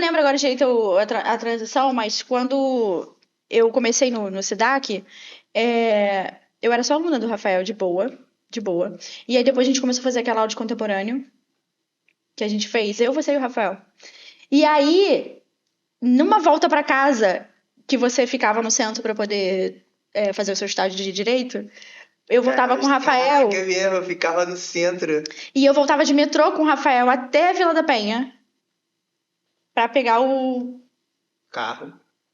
não lembro agora direito a transição, mas quando eu comecei no SEDAC, eu era só aluna do Rafael, de boa, de boa. E aí depois a gente começou a fazer aquela aula de contemporâneo que a gente fez, eu, você e o Rafael. E aí, numa volta pra casa, que você ficava no centro pra poder fazer o seu estágio de direito, eu voltava com o Rafael. Caraca, mesmo, eu ficava no centro. E eu voltava de metrô com o Rafael até a Vila da Penha pra pegar o... Carro.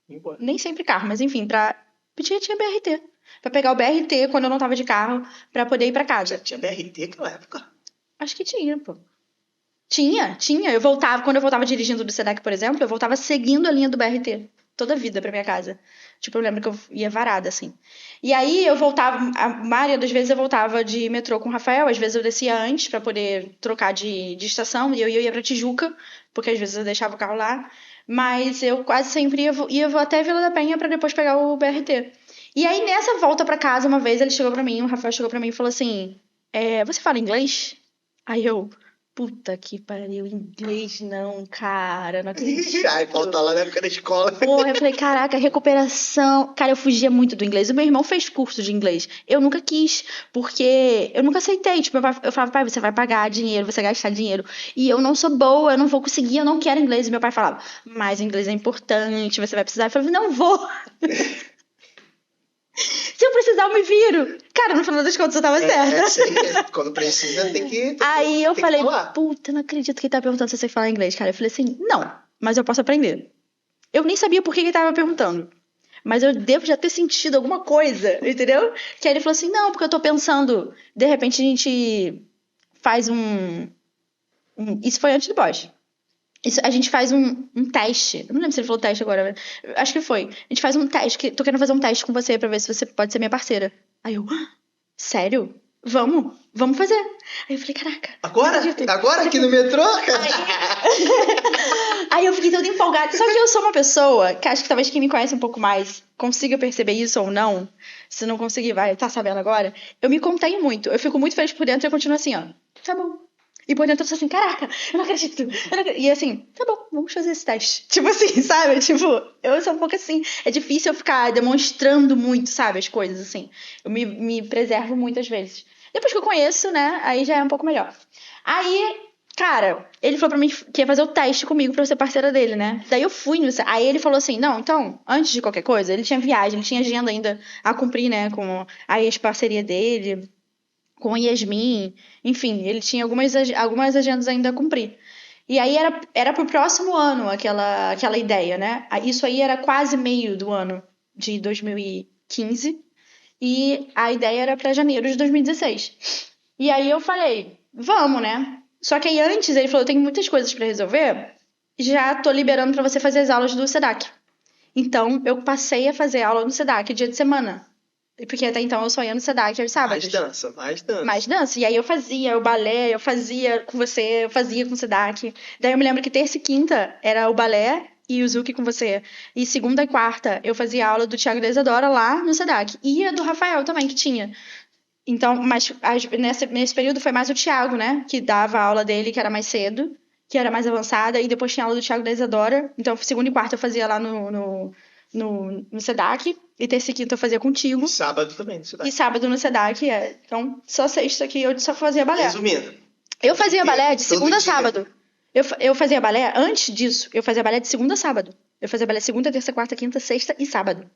Embora. Nem sempre carro, mas enfim, tinha BRT. Pra pegar o BRT quando eu não tava de carro, pra poder ir pra casa. Já tinha BRT naquela época? Acho que tinha, pô. Tinha. Eu voltava, quando eu voltava dirigindo do SEDAC, por exemplo, eu voltava seguindo a linha do BRT. Toda a vida pra minha casa. Tipo, eu lembro que eu ia varada, assim. E aí eu voltava, a maioria das vezes eu voltava de metrô com o Rafael, às vezes eu descia antes pra poder trocar de estação, e eu ia pra Tijuca, porque às vezes eu deixava o carro lá. Mas eu quase sempre ia até Vila da Penha pra depois pegar o BRT. E aí nessa volta pra casa, uma vez o Rafael chegou pra mim e falou assim: você fala inglês? Aí eu. Puta que pariu, inglês não, cara, não acredito. Ai, falta lá na época da escola. Porra, eu falei, caraca, recuperação. Cara, eu fugia muito do inglês. O meu irmão fez curso de inglês. Eu nunca quis, porque eu nunca aceitei. Tipo, eu falava, pai, você vai pagar dinheiro, você vai gastar dinheiro. E eu não sou boa, eu não vou conseguir, eu não quero inglês. E meu pai falava, mas o inglês é importante, você vai precisar. Eu falei, não vou. Se eu precisar, eu me viro. Cara, no final das contas, eu tava certa. Quando precisa, tem que. Aí eu falei, falar. puta, não acredito que ele tá perguntando se você fala inglês, cara. Eu falei assim, não, mas eu posso aprender. Eu nem sabia por que ele tava perguntando. Mas eu devo já ter sentido alguma coisa, entendeu? Que aí ele falou assim, não, porque eu tô pensando, de repente a gente faz Isso foi antes do Bosch. A gente faz um teste. Eu não lembro se ele falou teste agora. Acho que foi. A gente faz um teste. Tô querendo fazer um teste com você pra ver se você pode ser minha parceira. Aí eu, sério? Vamos fazer. Aí eu falei, caraca. Agora aqui no metrô? Aí eu fiquei toda empolgada. Só que eu sou uma pessoa que acho que talvez quem me conhece um pouco mais consiga perceber isso ou não. Se não conseguir, tá sabendo agora. Eu me contenho muito. Eu fico muito feliz por dentro e eu continuo assim, ó. Tá bom. E por dentro eu tô assim, caraca, eu não acredito. E assim, tá bom, vamos fazer esse teste. Tipo assim, sabe? Tipo, eu sou um pouco assim. É difícil eu ficar demonstrando muito, sabe? As coisas, assim. Eu me preservo muitas vezes. Depois que eu conheço, né? Aí já é um pouco melhor. Aí, cara, ele falou pra mim que ia fazer o teste comigo pra eu ser parceira dele, né? Daí eu fui. Aí ele falou assim, não, então, antes de qualquer coisa, ele tinha viagem, ele tinha agenda ainda a cumprir, né? Com a ex-parceria dele, com a Yasmin, enfim, ele tinha algumas agendas ainda a cumprir. E aí era pro próximo ano aquela ideia, né? Isso aí era quase meio do ano de 2015 e a ideia era pra janeiro de 2016. E aí eu falei, vamos, né? Só que aí antes ele falou, eu tenho muitas coisas pra resolver, já tô liberando pra você fazer as aulas do SEDAC. Então eu passei a fazer aula no SEDAC dia de semana. Porque até então eu só ia no SEDAC aos sábados. Mais dança. E aí eu fazia o balé, eu fazia com você, eu fazia com o SEDAC. Daí eu me lembro que terça e quinta era o balé e o Zuki com você. E segunda e quarta eu fazia aula do Thiago da Isadora lá no SEDAC. E a do Rafael também, que tinha. Então, mas nesse período foi mais o Thiago, né? Que dava a aula dele, que era mais cedo, que era mais avançada. E depois tinha a aula do Thiago da Isadora. Então, segunda e quarta eu fazia lá no SEDAC. E terça e quinta eu fazia contigo. E sábado também no SEDAC. E sábado no SEDAC, Então, só sexta que eu só fazia balé. Resumindo. Eu fazia balé de segunda a sábado. Eu fazia balé, antes disso, eu fazia balé de segunda a sábado. Eu fazia balé segunda, terça, quarta, quinta, sexta e sábado.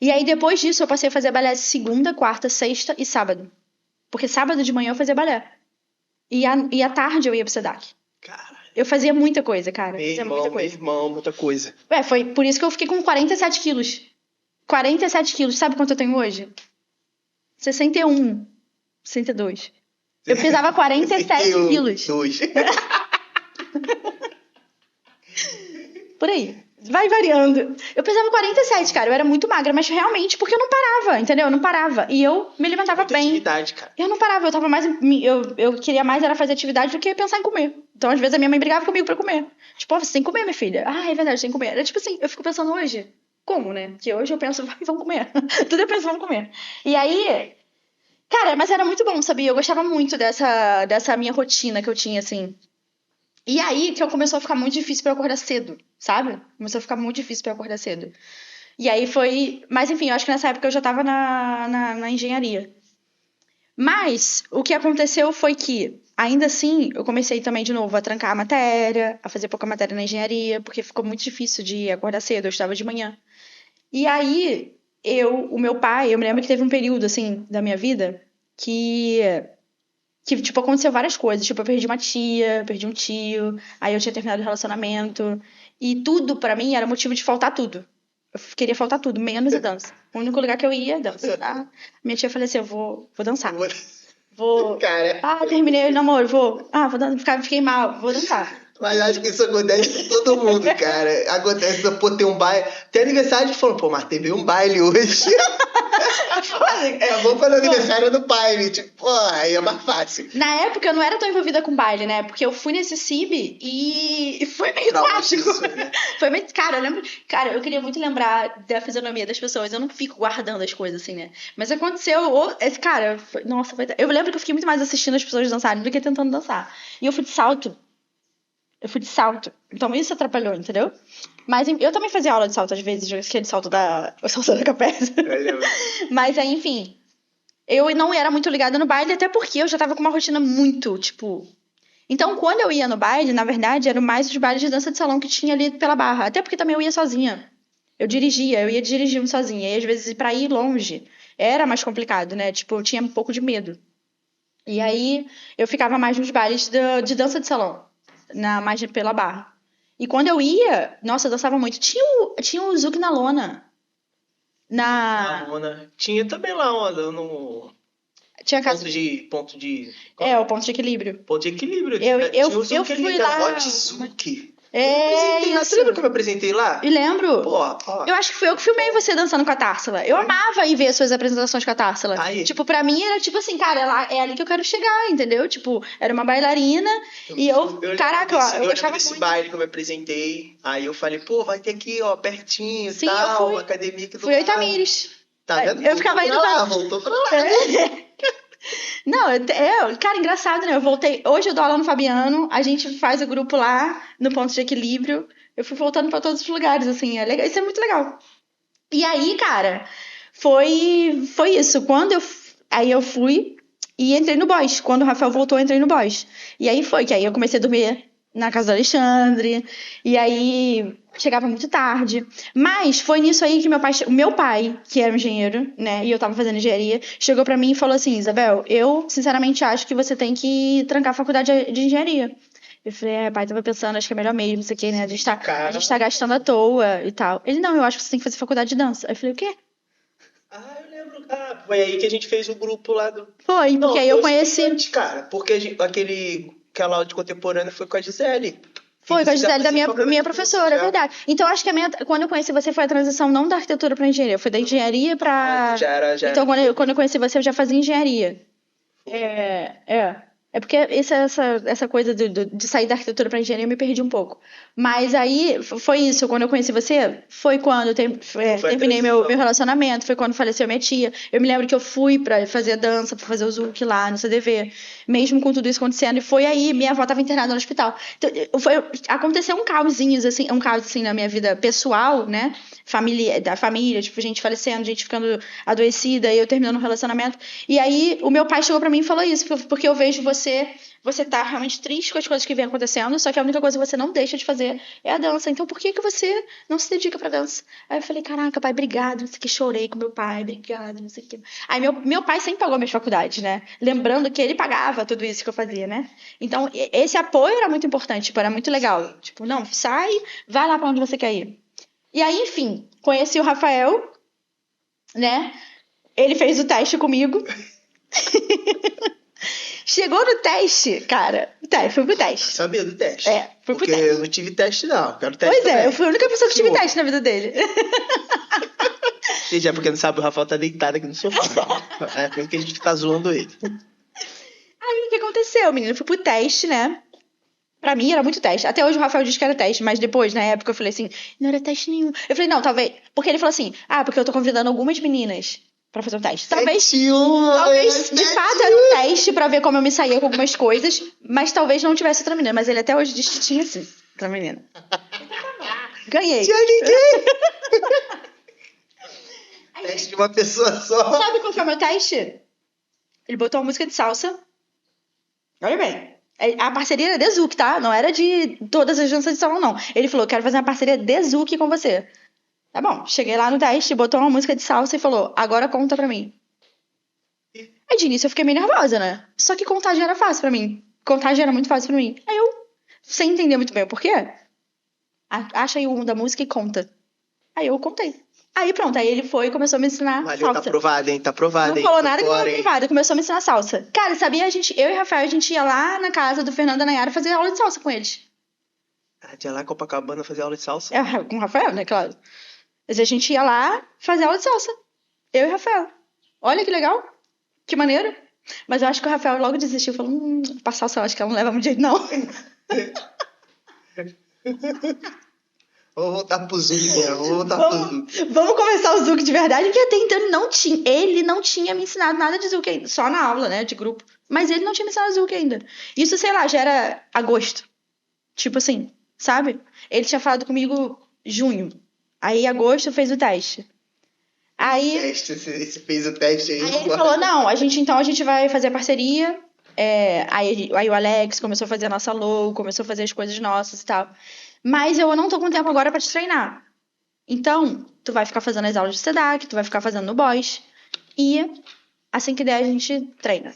E aí, depois disso, eu passei a fazer balé segunda, quarta, sexta e sábado. Porque sábado de manhã eu fazia balé. E à tarde eu ia pro SEDAC. Caralho. Eu fazia muita coisa, cara. Meu irmão, muita coisa. Foi por isso que eu fiquei com 47 quilos. 47 quilos. Sabe quanto eu tenho hoje? 61. 62. Eu pesava 47 quilos. Por aí. Vai variando. Eu pesava 47, cara. Eu era muito magra, mas realmente porque eu não parava, entendeu? Eu não parava. E eu me alimentava bem. Atividade, cara. Eu não parava, eu tava mais. Eu queria mais era fazer atividade do que pensar em comer. Então, às vezes, a minha mãe brigava comigo pra comer. Tipo, você tem que comer, minha filha. Ah, é verdade, tem que comer. Era tipo assim, eu fico pensando hoje. Como, né? Que hoje eu penso, vamos comer. Tudo eu penso, vamos comer. E aí. Cara, mas era muito bom, sabia? Eu gostava muito dessa minha rotina que eu tinha, assim. E aí que eu começou a ficar muito difícil pra eu acordar cedo, sabe? Começou a ficar muito difícil pra eu acordar cedo. E aí foi. Mas enfim, eu acho que nessa época eu já tava na engenharia. Mas o que aconteceu foi que, ainda assim, eu comecei também de novo a trancar a matéria, a fazer pouca matéria na engenharia, porque ficou muito difícil de acordar cedo, eu estava de manhã. E aí, o meu pai, eu me lembro que teve um período, assim, da minha vida que, tipo, aconteceu várias coisas. Tipo, eu perdi uma tia, perdi um tio, aí eu tinha terminado o relacionamento. E tudo, pra mim, era motivo de faltar tudo. Eu queria faltar tudo, menos a dança. O único lugar que eu ia é dança. Tá? Minha tia faleceu, vou dançar. Vou. Cara, Ah, terminei o namoro, vou. Ah, vou dançar, fiquei mal, vou dançar. mas acho que isso acontece com todo mundo, cara. Acontece, pô, ter um baile. Tem aniversário de falando, pô, mas teve um baile hoje. Vou fazer aniversário do baile. Tipo, pô, aí é mais fácil. Na época eu não era tão envolvida com baile, né? Porque eu fui nesse CIB e foi meio trágico. Foi meio. Cara, eu lembro. Cara, eu queria muito lembrar da fisionomia das pessoas. Eu não fico guardando as coisas assim, né? Mas aconteceu. Cara, nossa, foi. Eu lembro que eu fiquei muito mais assistindo as pessoas dançarem do que tentando dançar. E eu fui de salto. Então isso atrapalhou, entendeu? Mas eu também fazia aula de salto às vezes, aquele salto o salto da capeta. Mas aí, enfim, eu não era muito ligada no baile, até porque eu já tava com uma rotina muito, tipo. Então, quando eu ia no baile, na verdade, eram mais os bailes de dança de salão que tinha ali pela Barra. Até porque também eu ia sozinha. Eu ia dirigindo sozinha. E às vezes, pra ir longe, era mais complicado, né? Tipo, eu tinha um pouco de medo. E aí, eu ficava mais nos bailes de dança de salão, mais pela Barra. E quando eu ia, nossa, eu dançava muito. Tinha o Zuki na lona. Na lona. Tinha também lá, ó, no Tinha casa. Ponto de. O ponto de equilíbrio. Ponto de equilíbrio. Eu fui lá. Otsuki. Isso. Você lembra que eu me apresentei lá? E lembro. Pô. Eu acho que fui eu que filmei você dançando com a Társila. Eu amava ir ver as suas apresentações com a Társila. Tipo, pra mim era tipo assim, cara, é ali que eu quero chegar, entendeu? Tipo, era uma bailarina e caraca, ó, eu gostava desse muito. baile que eu me apresentei. Aí eu falei, pô, vai ter aqui, ó, pertinho, sim, tal, eu fui. academia aqui do Fui eu e Tamires. Tá vendo? Eu ficava indo pra lá. Voltou pra lá. Não, cara, engraçado, né? Eu voltei. Hoje eu dou aula no Fabiano, a gente faz o grupo lá no ponto de equilíbrio. Eu fui voltando pra todos os lugares, assim, é legal, isso é muito legal. E aí, cara, foi isso. Aí eu fui e entrei no Boys. Quando o Rafael voltou, eu entrei no Boys. E aí foi que aí eu comecei a dormir na casa do Alexandre. E aí chegava muito tarde. Mas foi nisso aí que o meu pai, que era um engenheiro, né, e eu tava fazendo engenharia, chegou pra mim e falou assim: Isabel, eu sinceramente acho que você tem que trancar a faculdade de engenharia. Eu falei, pai, tava pensando, acho que é melhor mesmo, isso aqui, né? A gente tá gastando à toa e tal. Ele, não, eu acho que você tem que fazer faculdade de dança. Aí eu falei, o quê? Ah, eu lembro. Ah, foi aí que a gente fez o grupo lá do. Foi, porque aí eu conheci. Cara, porque aquela aula de contemporânea foi com a Gisele. Foi com a Gisele, da minha professora, é verdade. Então, acho que quando eu conheci você foi a transição não da arquitetura pra engenharia, foi da engenharia pra. Então, quando eu conheci você, eu já fazia engenharia. É porque essa coisa de sair da arquitetura pra engenharia eu me perdi um pouco. Mas aí foi isso. Quando eu conheci você, foi quando eu terminei meu relacionamento, foi quando faleceu minha tia. Eu me lembro que eu fui pra fazer dança, pra fazer o Zouk lá no CDV, mesmo com tudo isso acontecendo. E foi aí, minha avó tava internada no hospital. Então, aconteceu um caos assim na minha vida pessoal, né? Da família, tipo, gente falecendo, gente ficando adoecida, e eu terminando um relacionamento. E aí, o meu pai chegou pra mim e falou isso, porque eu vejo você tá realmente triste com as coisas que vem acontecendo, só que a única coisa que você não deixa de fazer é a dança. Então, por que você não se dedica pra dança? Aí eu falei, caraca, pai, obrigado, não sei o que, chorei com meu pai, obrigado, não sei o que. Aí meu pai sempre pagou minhas faculdades, né? Lembrando que ele pagava tudo isso que eu fazia, né? Então, esse apoio era muito importante, tipo, era muito legal. Tipo, não, sai, vai lá pra onde você quer ir. E aí, enfim, conheci o Rafael, né? Ele fez o teste comigo. Chegou no teste, cara. Fui pro teste. Sabia do teste? Fui pro teste. Porque eu não tive teste, não. Quero teste pois também. Eu fui a única pessoa que tive teste na vida dele. E já porque não sabe, o Rafael tá deitado aqui no sofá. É por isso que a gente tá zoando ele. Aí, o que aconteceu, menino? Eu fui pro teste, né? Pra mim era muito teste. Até hoje o Rafael diz que era teste, mas depois, na época, eu falei assim, não era teste nenhum. Eu falei, não, talvez. Porque ele falou assim, porque eu tô convidando algumas meninas pra fazer um teste. Talvez 7-1, Talvez, de fato, era um teste pra ver como eu me saía com algumas coisas, mas talvez não tivesse outra menina. Mas ele até hoje diz que tinha sim, outra menina. Ganhei. Tinha ninguém. Teste de uma pessoa só. Sabe qual que é o meu teste? Ele botou uma música de salsa. Olha bem. A parceria era de Zouk, tá? Não era de todas as danças de salão, não. Ele falou, quero fazer uma parceria de Zouk com você. Tá bom. Cheguei lá no teste, botou uma música de salsa e falou, agora conta pra mim. Aí de início eu fiquei meio nervosa, né? Só que contagem era fácil pra mim. Contagem era muito fácil pra mim. Aí eu, sem entender muito bem o porquê, acha aí o da música e conta. Aí eu contei. Aí pronto, aí ele foi e começou a me ensinar Valeu, salsa. tá aprovado, hein? Tá aprovado, Não hein? falou nada que não Fora, era hein? privado, começou a me ensinar salsa. Cara, sabia? Eu e o Rafael, a gente ia lá na casa do Fernando e da Nayara fazer aula de salsa com eles. Ah, tinha lá em Copacabana fazer aula de salsa. Com o Rafael, né? Claro. Mas a gente ia lá fazer aula de salsa. Eu e o Rafael. Olha que legal. Que maneiro. Mas eu acho que o Rafael logo desistiu. Falou, pra salsa eu acho que ela não leva muito jeito, não. Vou voltar pro Zouk mesmo, vou voltar pro Zouk. Vamos começar o Zouk de verdade, porque até então ele não tinha me ensinado nada de Zouk ainda. Só na aula, né, de grupo. Mas ele não tinha me ensinado Zouk ainda. Isso, sei lá, já era agosto. Tipo assim, sabe? Ele tinha falado comigo junho. Aí, em agosto, fez o teste. Aí Você fez o teste aí. ele falou, não, a gente vai fazer a parceria. Aí o Alex começou a fazer a nossa logo, começou a fazer as coisas nossas e tal. Mas eu não tô com tempo agora pra te treinar. Então, tu vai ficar fazendo as aulas de SEDAC, tu vai ficar fazendo no Boys. E assim que der, a gente treina.